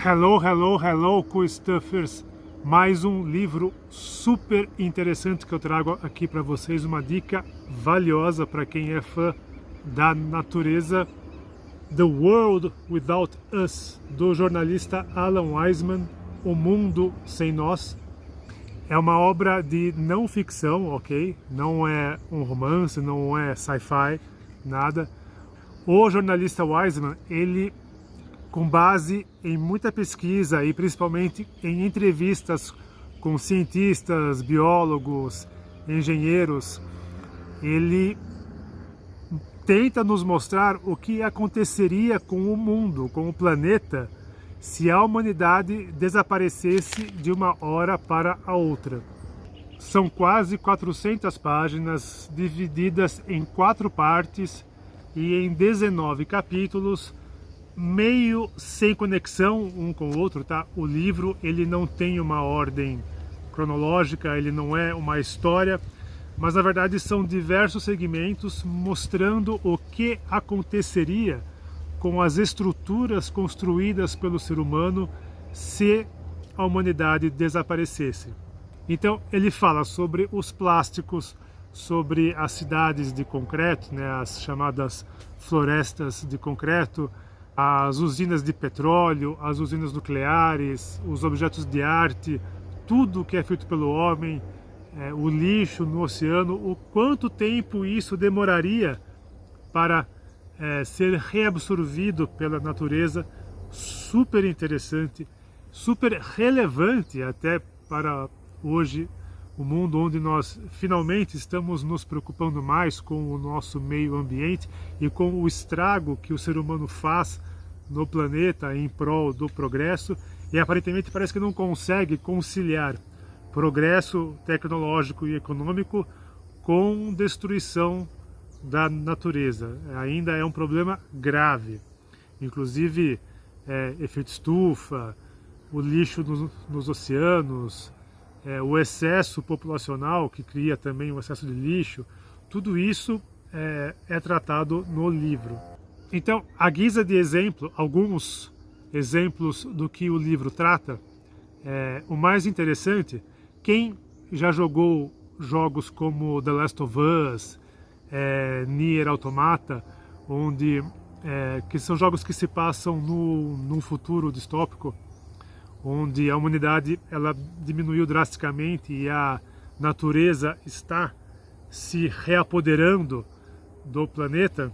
Hello, hello, hello, co-stuffers! Mais um livro super interessante que eu trago aqui para vocês, uma dica valiosa para quem é fã da natureza. The World Without Us, do jornalista Alan Weisman, O Mundo Sem Nós. É uma obra de não ficção, ok? Não é um romance, não é sci-fi, nada. O jornalista Weisman, ele, com base em muita pesquisa e principalmente em entrevistas com cientistas, biólogos, engenheiros, ele tenta nos mostrar o que aconteceria com o mundo, com o planeta, se a humanidade desaparecesse de uma hora para a outra. São quase 400 páginas, divididas em 4 partes e em 19 capítulos, meio sem conexão um com o outro, tá? O livro, ele não tem uma ordem cronológica, ele não é uma história, mas na verdade são diversos segmentos mostrando o que aconteceria com as estruturas construídas pelo ser humano se a humanidade desaparecesse. Então ele fala sobre os plásticos, sobre as cidades de concreto, né, as chamadas florestas de concreto, as usinas de petróleo, as usinas nucleares, os objetos de arte, tudo que é feito pelo homem, o lixo no oceano, o quanto tempo isso demoraria para ser reabsorvido pela natureza. Super interessante, super relevante até para hoje, o mundo onde nós finalmente estamos nos preocupando mais com o nosso meio ambiente e com o estrago que o ser humano faz no planeta em prol do progresso, e aparentemente parece que não consegue conciliar progresso tecnológico e econômico com destruição da natureza. Ainda é um problema grave, inclusive efeito estufa, o lixo nos oceanos, o excesso populacional que cria também o excesso de lixo, tudo isso é tratado no livro. Então, à guisa de exemplo, alguns exemplos do que o livro trata, o mais interessante, quem já jogou jogos como The Last of Us, Nier Automata, que são jogos que se passam num futuro distópico, onde a humanidade ela diminuiu drasticamente e a natureza está se reapoderando do planeta,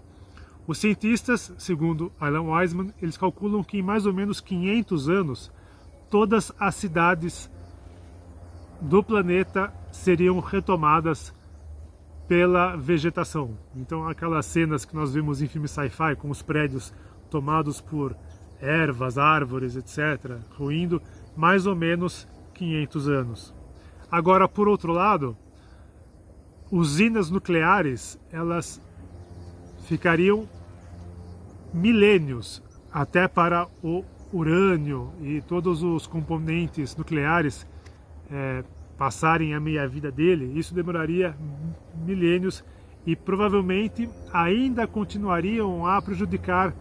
os cientistas, segundo Alan Weisman, eles calculam que em mais ou menos 500 anos, todas as cidades do planeta seriam retomadas pela vegetação. Então aquelas cenas que nós vimos em filmes sci-fi, com os prédios tomados por ervas, árvores, etc., ruindo, mais ou menos 500 anos. Agora, por outro lado, usinas nucleares, elas ficariam milênios até para o urânio e todos os componentes nucleares passarem a meia-vida dele. Isso demoraria milênios e provavelmente ainda continuariam a prejudicar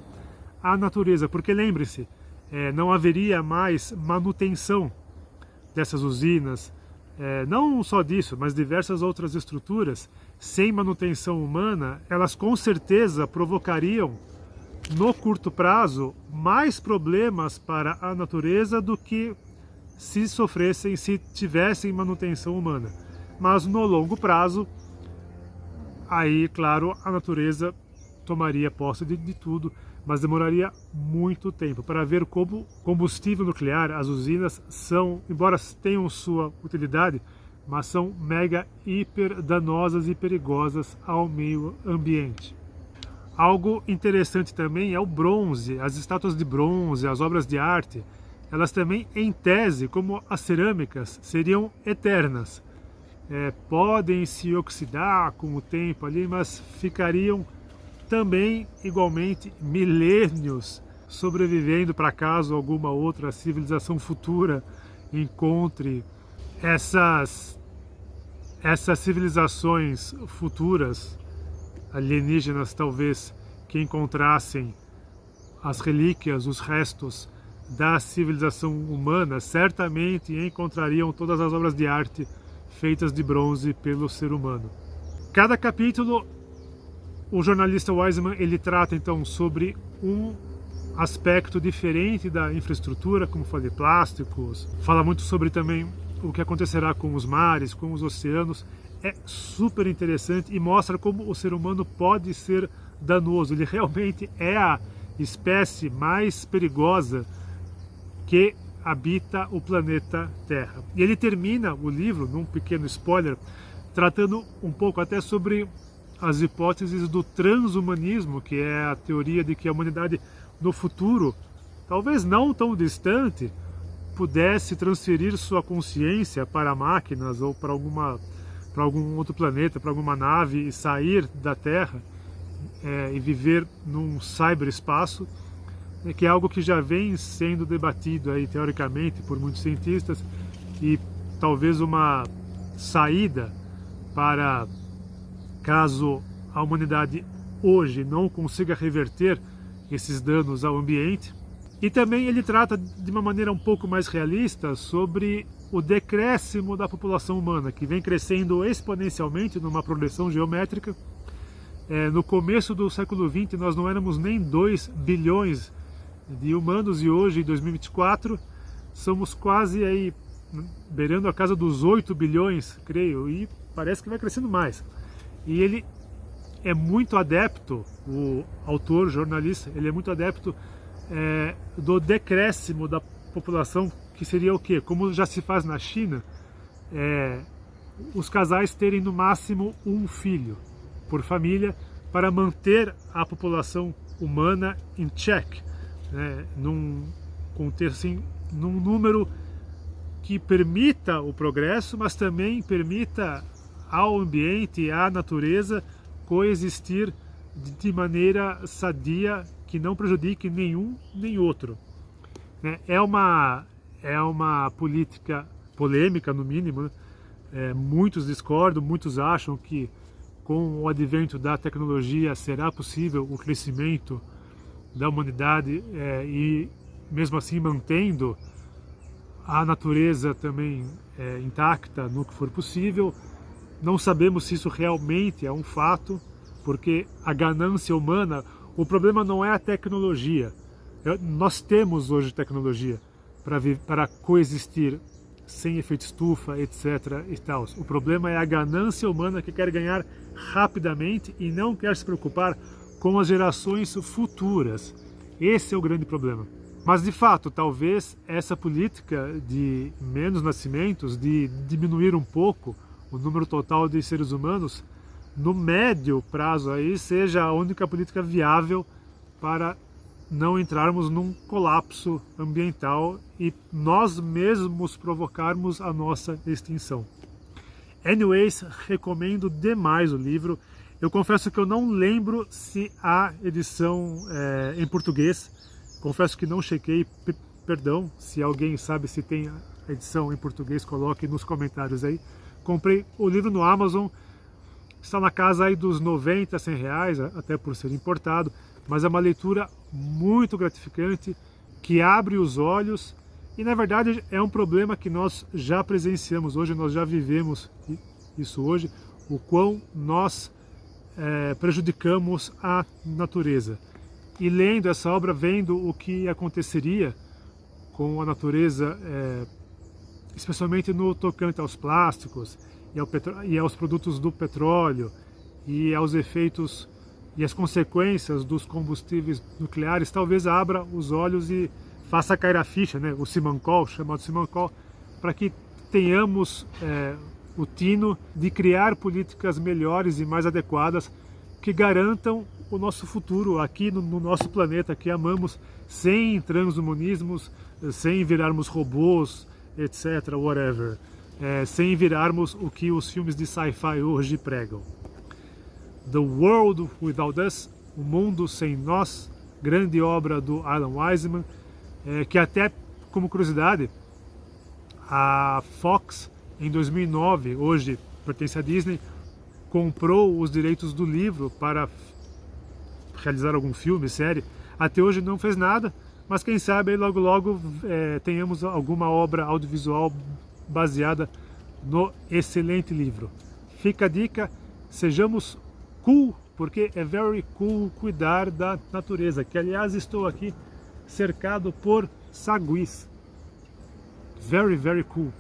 a natureza, porque lembre-se, não haveria mais manutenção dessas usinas, não só disso, mas diversas outras estruturas. Sem manutenção humana, elas com certeza provocariam no curto prazo mais problemas para a natureza do que se tivessem manutenção humana. Mas no longo prazo, aí claro, a natureza tomaria posse de tudo, mas demoraria muito tempo. Para ver como combustível nuclear, as usinas são, embora tenham sua utilidade, mas são mega, hiper danosas e perigosas ao meio ambiente. Algo interessante também é o bronze, as estátuas de bronze, as obras de arte. Elas também, em tese, como as cerâmicas, seriam eternas. Podem se oxidar com o tempo ali, mas ficariam também igualmente milênios sobrevivendo para caso alguma outra civilização futura encontre essas civilizações futuras, alienígenas talvez, que encontrassem as relíquias, os restos da civilização humana, certamente encontrariam todas as obras de arte feitas de bronze pelo ser humano. Cada capítulo, o jornalista Wiseman, ele trata então sobre um aspecto diferente da infraestrutura, como falei, plásticos, fala muito sobre também o que acontecerá com os mares, com os oceanos. É super interessante e mostra como o ser humano pode ser danoso. Ele realmente é a espécie mais perigosa que habita o planeta Terra. E ele termina o livro, num pequeno spoiler, tratando um pouco até sobre as hipóteses do transhumanismo, que é a teoria de que a humanidade no futuro, talvez não tão distante, pudesse transferir sua consciência para máquinas ou para algum outro planeta, para alguma nave e sair da Terra e viver num cyberespaço, que é algo que já vem sendo debatido aí teoricamente por muitos cientistas, e talvez uma saída para, caso a humanidade hoje não consiga reverter esses danos ao ambiente. E também ele trata de uma maneira um pouco mais realista sobre o decréscimo da população humana, que vem crescendo exponencialmente numa progressão geométrica. No começo do século XX nós não éramos nem 2 bilhões de humanos, e hoje, em 2024, somos quase aí beirando a casa dos 8 bilhões, creio, e parece que vai crescendo mais. E ele é muito adepto, o autor, jornalista, ele é muito adepto do decréscimo da população, que seria o quê? Como já se faz na China, os casais terem no máximo um filho por família, para manter a população humana em check, num contexto assim, num número que permita o progresso, mas também permita ao ambiente, à natureza, coexistir de maneira sadia, que não prejudique nenhum nem outro. É uma política polêmica, no mínimo, muitos discordam, muitos acham que com o advento da tecnologia será possível o crescimento da humanidade e mesmo assim mantendo a natureza também intacta no que for possível. Não sabemos se isso realmente é um fato, porque a ganância humana, o problema não é a tecnologia. Nós temos hoje tecnologia para coexistir sem efeito estufa, etc. e tal. O problema é a ganância humana, que quer ganhar rapidamente e não quer se preocupar com as gerações futuras. Esse é o grande problema. Mas, de fato, talvez essa política de menos nascimentos, de diminuir um pouco o número total de seres humanos, no médio prazo aí, seja a única política viável para não entrarmos num colapso ambiental e nós mesmos provocarmos a nossa extinção. Anyways, recomendo demais o livro. Eu confesso que eu não lembro se há edição em português. Confesso que não chequei, perdão, se alguém sabe se tem a edição em português, coloque nos comentários aí. Comprei o livro no Amazon, está na casa aí dos 90 a 100 reais, até por ser importado, mas é uma leitura muito gratificante, que abre os olhos, e na verdade é um problema que nós já presenciamos hoje, nós já vivemos isso hoje, o quão nós prejudicamos a natureza. E lendo essa obra, vendo o que aconteceria com a natureza, especialmente no tocante aos plásticos e aos produtos do petróleo e aos efeitos e as consequências dos combustíveis nucleares, talvez abra os olhos e faça cair a ficha, o Simancol, chamado Simancol, para que tenhamos o tino de criar políticas melhores e mais adequadas que garantam o nosso futuro aqui no nosso planeta que amamos, sem transhumanismos, sem virarmos robôs, etc, whatever, sem virarmos o que os filmes de sci-fi hoje pregam. The World Without Us, O Mundo Sem Nós, grande obra do Alan Wiseman, que até, como curiosidade, a Fox, em 2009, hoje pertence à Disney, comprou os direitos do livro para realizar algum filme, série. Até hoje não fez nada, Mas quem sabe logo logo tenhamos alguma obra audiovisual baseada no excelente livro. Fica a dica, sejamos cool, porque é very cool cuidar da natureza, que aliás estou aqui cercado por saguis. Very, very cool.